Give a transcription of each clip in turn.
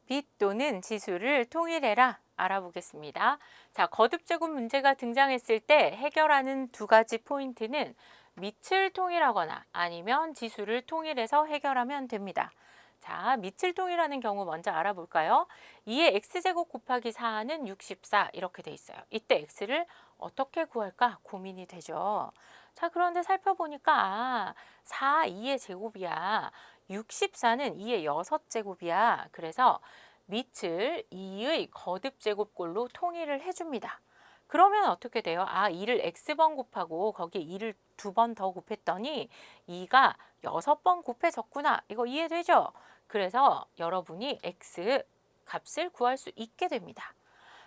빛 또는 지수를 통일해라 알아보겠습니다. 자, 거듭제곱 문제가 등장했을 때 해결하는 두 가지 포인트는 밑을 통일하거나 아니면 지수를 통일해서 해결하면 됩니다. 자, 밑을 통일하는 경우 먼저 알아볼까요? 2의 x제곱 곱하기 4는 64 이렇게 돼 있어요. 이때 x를 어떻게 구할까 고민이 되죠. 자, 그런데 살펴보니까 4, 2의 제곱이야. 64는 2의 6제곱이야. 그래서 밑을 2의 거듭제곱꼴로 통일을 해줍니다. 그러면 어떻게 돼요? 2를 x번 곱하고 거기에 2를 두 번 더 곱했더니 2가 6번 곱해졌구나. 이거 이해되죠? 그래서 여러분이 x 값을 구할 수 있게 됩니다.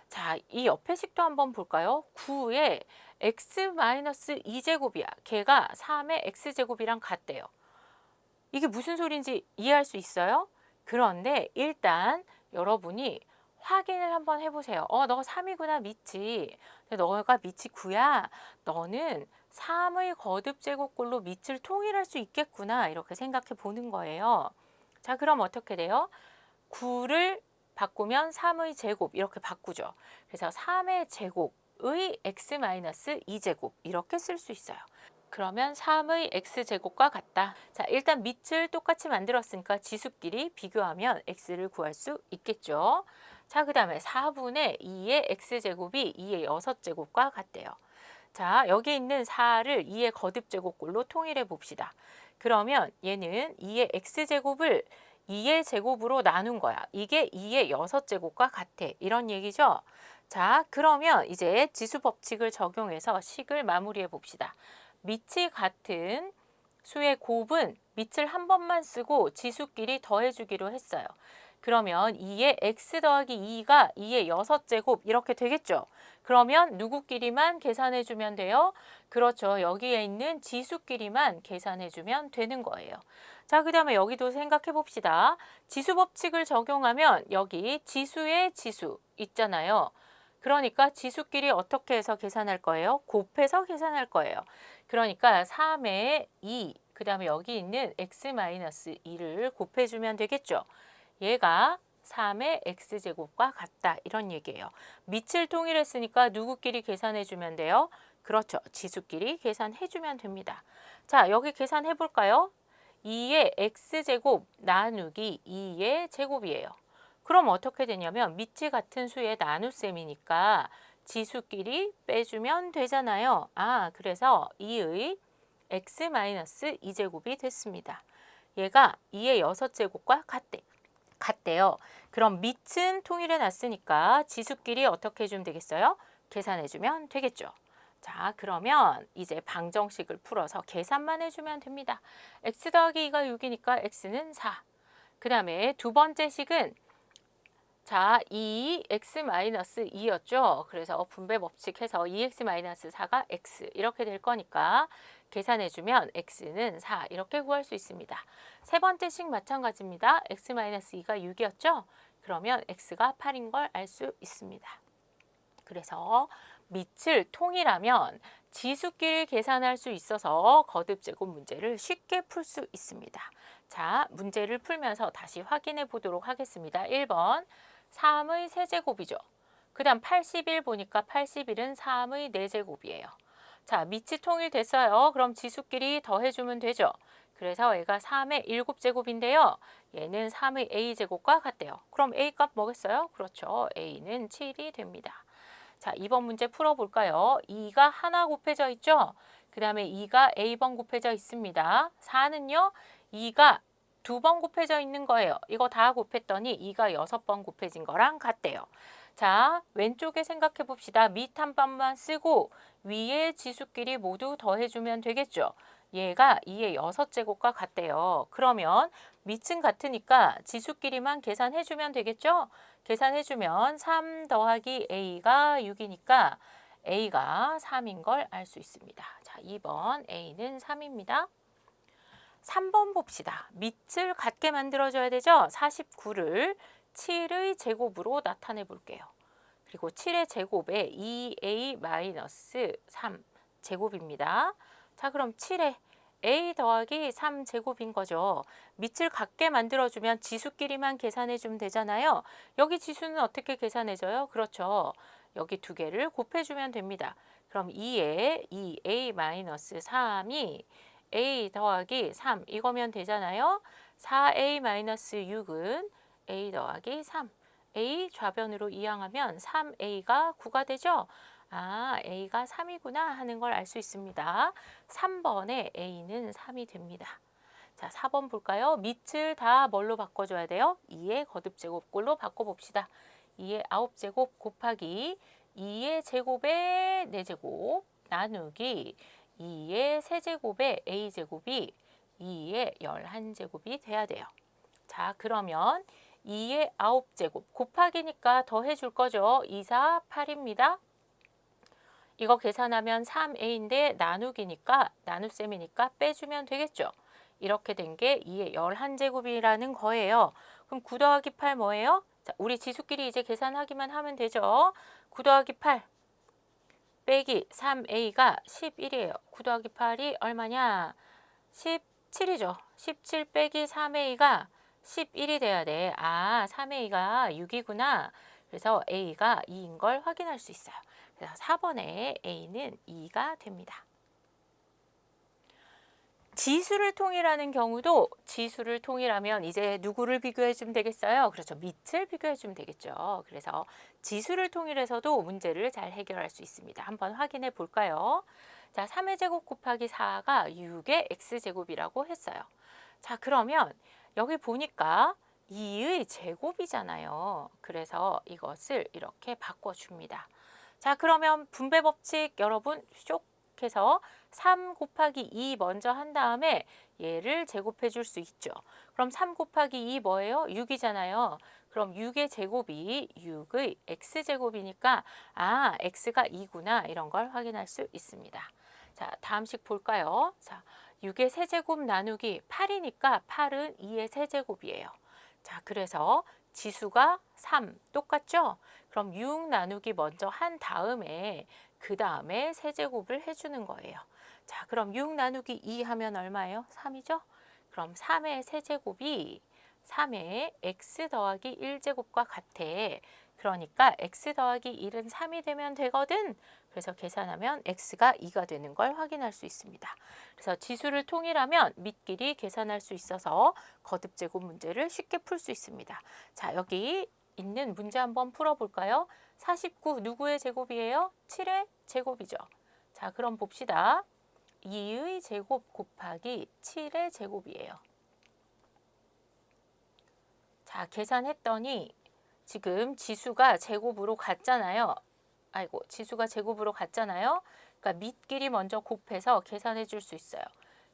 자, 이 옆에 식도 한번 볼까요? 9에 x-2제곱이야. 걔가 3의 x제곱이랑 같대요. 이게 무슨 소리인지 이해할 수 있어요? 그런데 일단 여러분이 확인을 한번 해보세요. 너가 3이구나, 밑이. 너가 밑이 9야. 너는 3의 거듭제곱꼴로 밑을 통일할 수 있겠구나. 이렇게 생각해 보는 거예요. 자, 그럼 어떻게 돼요? 9를 바꾸면 3의 제곱 이렇게 바꾸죠. 그래서 3의 제곱의 x-2제곱 이렇게 쓸 수 있어요. 그러면 3의 x제곱과 같다. 자, 일단 밑을 똑같이 만들었으니까 지수끼리 비교하면 x를 구할 수 있겠죠. 자, 그 다음에 4분의 2의 x제곱이 2의 6제곱과 같대요. 자, 여기 있는 4를 2의 거듭제곱꼴로 통일해 봅시다. 그러면 얘는 2의 x제곱을 2의 제곱으로 나눈 거야. 이게 2의 6제곱과 같아. 이런 얘기죠. 자, 그러면 이제 지수 법칙을 적용해서 식을 마무리해 봅시다. 밑이 같은 수의 곱은 밑을 한 번만 쓰고 지수끼리 더해주기로 했어요. 그러면 2의 x 더하기 2가 2의 6제곱 이렇게 되겠죠. 그러면 누구끼리만 계산해주면 돼요? 그렇죠. 여기에 있는 지수끼리만 계산해주면 되는 거예요. 자, 그 다음에 여기도 생각해 봅시다. 지수 법칙을 적용하면 여기 지수의 지수 있잖아요. 그러니까 지수끼리 어떻게 해서 계산할 거예요? 곱해서 계산할 거예요. 그러니까 3의 2, 그 다음에 여기 있는 x-2를 곱해주면 되겠죠. 얘가 3의 x제곱과 같다. 이런 얘기예요. 밑을 통일했으니까 누구끼리 계산해주면 돼요? 그렇죠. 지수끼리 계산해주면 됩니다. 자, 여기 계산해 볼까요? 2의 x제곱 나누기 2의 제곱이에요. 그럼 어떻게 되냐면 밑이 같은 수의 나눗셈이니까 지수끼리 빼주면 되잖아요. 그래서 2의 x-2제곱이 됐습니다. 얘가 2의 6제곱과 같대요. 그럼 밑은 통일해 놨으니까 지수끼리 어떻게 해주면 되겠어요? 계산해주면 되겠죠. 자, 그러면 이제 방정식을 풀어서 계산만 해주면 됩니다. x 더하기 2가 6이니까 x는 4. 그 다음에 두 번째 식은 자, 2x-2였죠. 그래서 분배 법칙해서 2x-4가 x 이렇게 될 거니까 계산해주면 x는 4 이렇게 구할 수 있습니다. 세 번째 식 마찬가지입니다. x-2가 6이었죠. 그러면 x가 8인 걸 알 수 있습니다. 그래서 밑을 통일하면 지수끼리 계산할 수 있어서 거듭제곱 문제를 쉽게 풀 수 있습니다. 자, 문제를 풀면서 다시 확인해 보도록 하겠습니다. 1번 3의 세제곱이죠. 그 다음 81 보니까 81은 3의 4제곱이에요. 자, 밑이 통일됐어요. 그럼 지수끼리 더해주면 되죠. 그래서 얘가 3의 7제곱인데요. 얘는 3의 a제곱과 같대요. 그럼 a 값 뭐겠어요? 그렇죠. a는 7이 됩니다. 자, 2번 문제 풀어볼까요? 2가 하나 곱해져 있죠? 그 다음에 2가 a번 곱해져 있습니다. 4는요? 2가 두 번 곱해져 있는 거예요. 이거 다 곱했더니 2가 6번 곱해진 거랑 같대요. 자, 왼쪽에 생각해 봅시다. 밑 한 번만 쓰고 위에 지수끼리 모두 더해주면 되겠죠. 얘가 2의 6제곱과 같대요. 그러면 밑은 같으니까 지수끼리만 계산해주면 되겠죠. 계산해주면 3 더하기 a가 6이니까 a가 3인 걸 알 수 있습니다. 자, 2번 a는 3입니다. 3번 봅시다. 밑을 같게 만들어줘야 되죠. 49를 7의 제곱으로 나타내 볼게요. 그리고 7의 제곱에 2a-3 제곱입니다. 자, 그럼 7의 a 더하기 3제곱인 거죠. 밑을 같게 만들어주면 지수끼리만 계산해주면 되잖아요. 여기 지수는 어떻게 계산해져요? 그렇죠. 여기 두 개를 곱해주면 됩니다. 그럼 2에 2a-3이 a 더하기 3 이거면 되잖아요. 4a-6은 a 더하기 3. a 좌변으로 이항하면 3a가 9가 되죠. 아, a가 3이구나 하는 걸 알 수 있습니다. 3번에 a는 3이 됩니다. 자, 4번 볼까요? 밑을 다 뭘로 바꿔줘야 돼요? 2의 거듭제곱꼴로 바꿔봅시다. 2의 9제곱 곱하기 2의 제곱의 4제곱 나누기 2의 세제곱의 a제곱이 2의 11제곱이 돼야 돼요. 자, 그러면 2의 9제곱 곱하기니까 더해줄 거죠. 2, 4, 8입니다. 이거 계산하면 3a인데 나누기니까 나눗셈이니까 빼주면 되겠죠. 이렇게 된 게 2의 11제곱이라는 거예요. 그럼 9 더하기 8 뭐예요? 자, 우리 지수끼리 이제 계산하기만 하면 되죠. 9 더하기 8 빼기 3a가 11이에요. 9 더하기 8이 얼마냐? 17이죠. 17 빼기 3a가 11이 돼야 돼. 아, 3a가 6이구나. 그래서 a가 2인 걸 확인할 수 있어요. 그래서 4번에 a는 2가 됩니다. 지수를 통일하는 경우도 지수를 통일하면 이제 누구를 비교해 주면 되겠어요? 그렇죠. 밑을 비교해 주면 되겠죠. 그래서 지수를 통일해서도 문제를 잘 해결할 수 있습니다. 한번 확인해 볼까요? 자, 3의 제곱 곱하기 4가 6의 x제곱이라고 했어요. 자, 그러면 여기 보니까 2의 제곱이잖아요. 그래서 이것을 이렇게 바꿔줍니다. 자, 그러면 분배 법칙 여러분 쇽 해서 3 곱하기 2 먼저 한 다음에 얘를 제곱해 줄 수 있죠. 그럼 3 곱하기 2 뭐예요? 6이잖아요. 그럼 6의 제곱이 6의 x제곱이니까 아, x가 2구나 이런 걸 확인할 수 있습니다. 자, 다음 식 볼까요? 자, 6의 세제곱 나누기 8이니까 8은 2의 세제곱이에요. 자, 그래서 지수가 3 똑같죠? 그럼 6 나누기 먼저 한 다음에 그 다음에 세제곱을 해주는 거예요. 자, 그럼 6 나누기 2 하면 얼마예요? 3이죠? 그럼 3의 세제곱이 3의 x 더하기 1제곱과 같아. 그러니까 x 더하기 1은 3이 되면 되거든. 그래서 계산하면 x가 2가 되는 걸 확인할 수 있습니다. 그래서 지수를 통일하면 밑끼리 계산할 수 있어서 거듭제곱 문제를 쉽게 풀 수 있습니다. 자, 여기 있는 문제 한번 풀어볼까요? 49 누구의 제곱이에요? 7의 제곱이죠. 자, 그럼 봅시다. 2의 제곱 곱하기 7의 제곱이에요. 자, 계산했더니 지금 지수가 제곱으로 갔잖아요. 아이고, 지수가 제곱으로 갔잖아요. 그러니까 밑끼리 먼저 곱해서 계산해 줄 수 있어요.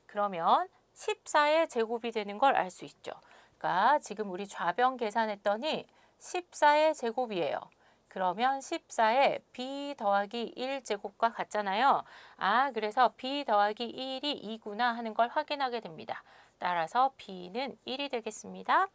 그러면 14의 제곱이 되는 걸 알 수 있죠. 그러니까 지금 우리 좌변 계산했더니 14의 제곱이에요. 그러면 14에 b 더하기 1제곱과 같잖아요. 아, 그래서 b 더하기 1이 2구나 하는 걸 확인하게 됩니다. 따라서 b는 1이 되겠습니다.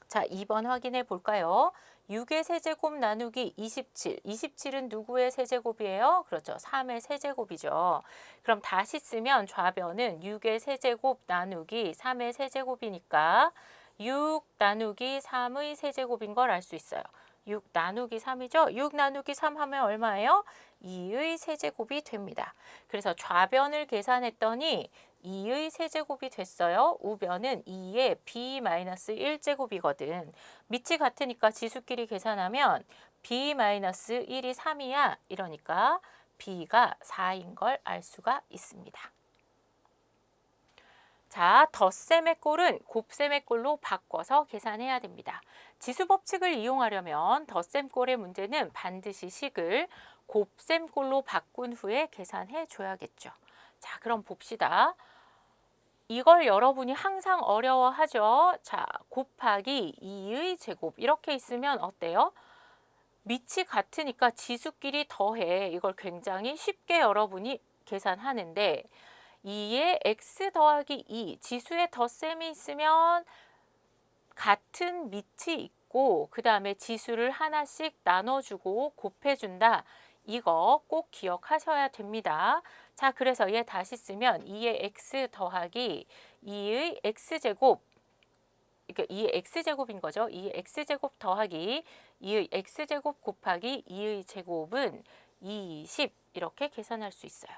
자, 2번 확인해 볼까요? 6의 세제곱 나누기 27. 27은 누구의 세제곱이에요? 그렇죠. 3의 세제곱이죠. 그럼 다시 쓰면 좌변은 6의 세제곱 나누기 3의 세제곱이니까 6 나누기 3의 세제곱인 걸 알 수 있어요. 6 나누기 3이죠. 6 나누기 3 하면 얼마예요? 2의 세제곱이 됩니다. 그래서 좌변을 계산했더니 2의 세제곱이 됐어요. 우변은 2의 b-1제곱이거든. 밑이 같으니까 지수끼리 계산하면 b-1이 3이야. 이러니까 b가 4인 걸 알 수가 있습니다. 자, 덧셈의 꼴은 곱셈의 꼴로 바꿔서 계산해야 됩니다. 지수 법칙을 이용하려면 덧셈 꼴의 문제는 반드시 식을 곱셈 꼴로 바꾼 후에 계산해 줘야겠죠. 자, 그럼 봅시다. 이걸 여러분이 항상 어려워하죠. 자, 곱하기 2의 제곱 이렇게 있으면 어때요? 밑이 같으니까 지수끼리 더해. 이걸 굉장히 쉽게 여러분이 계산하는데 2의 x 더하기 2 지수의 덧셈이 있으면 같은 밑이 있고 그 다음에 지수를 하나씩 나눠주고 곱해준다. 이거 꼭 기억하셔야 됩니다. 자, 그래서 얘 다시 쓰면 2의 x 더하기 2의 x제곱, 그러니까 2의 x제곱인 거죠. 2의 x제곱 더하기 2의 x제곱 곱하기 2의 제곱은 20 이렇게 계산할 수 있어요.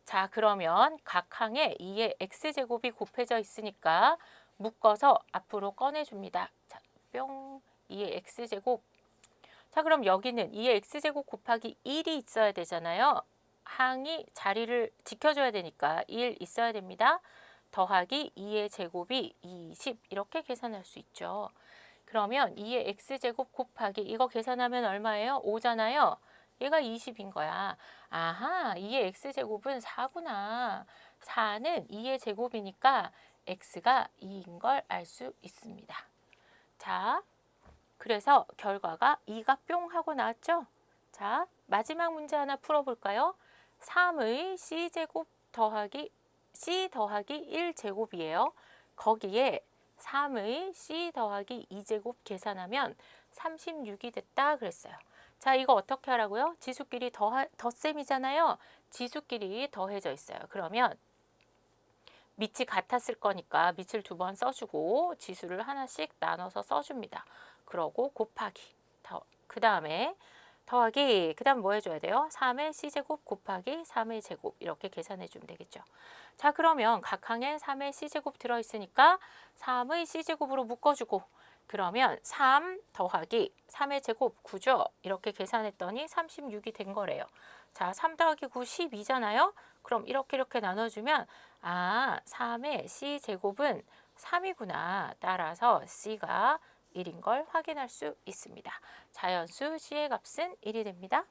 자, 그러면 각 항에 2의 x제곱이 곱해져 있으니까 묶어서 앞으로 꺼내줍니다. 자, 뿅 2의 x제곱. 자, 그럼 여기는 2의 x제곱 곱하기 1이 있어야 되잖아요. 항이 자리를 지켜줘야 되니까 1 있어야 됩니다. 더하기 2의 제곱이 20 이렇게 계산할 수 있죠. 그러면 2의 x제곱 곱하기 이거 계산하면 얼마예요? 5잖아요. 얘가 20인 거야. 아하, 2의 x제곱은 4구나. 4는 2의 제곱이니까 x가 2인 걸 알 수 있습니다. 자, 그래서 결과가 2가 뿅 하고 나왔죠? 자, 마지막 문제 하나 풀어볼까요? 3의 c제곱 더하기 c 더하기 1제곱이에요. 거기에 3의 c 더하기 2제곱 계산하면 36이 됐다 그랬어요. 자, 이거 어떻게 하라고요? 지수끼리 덧셈이잖아요. 지수끼리 더해져 있어요. 그러면 밑이 같았을 거니까 밑을 2번 써주고 지수를 하나씩 나눠서 써줍니다. 그러고 곱하기, 그 다음에 더하기, 그 다음 뭐 해줘야 돼요? 3의 c제곱 곱하기 3의 제곱 이렇게 계산해 주면 되겠죠. 자, 그러면 각 항에 3의 c제곱 들어있으니까 3의 c제곱으로 묶어주고 그러면 3 더하기 3의 제곱 9죠. 이렇게 계산했더니 36이 된 거래요. 자, 3 더하기 9 12잖아요. 그럼 이렇게 나눠주면 3의 c제곱은 3이구나. 따라서 c가 1인 걸 확인할 수 있습니다. 자연수 c의 값은 1이 됩니다.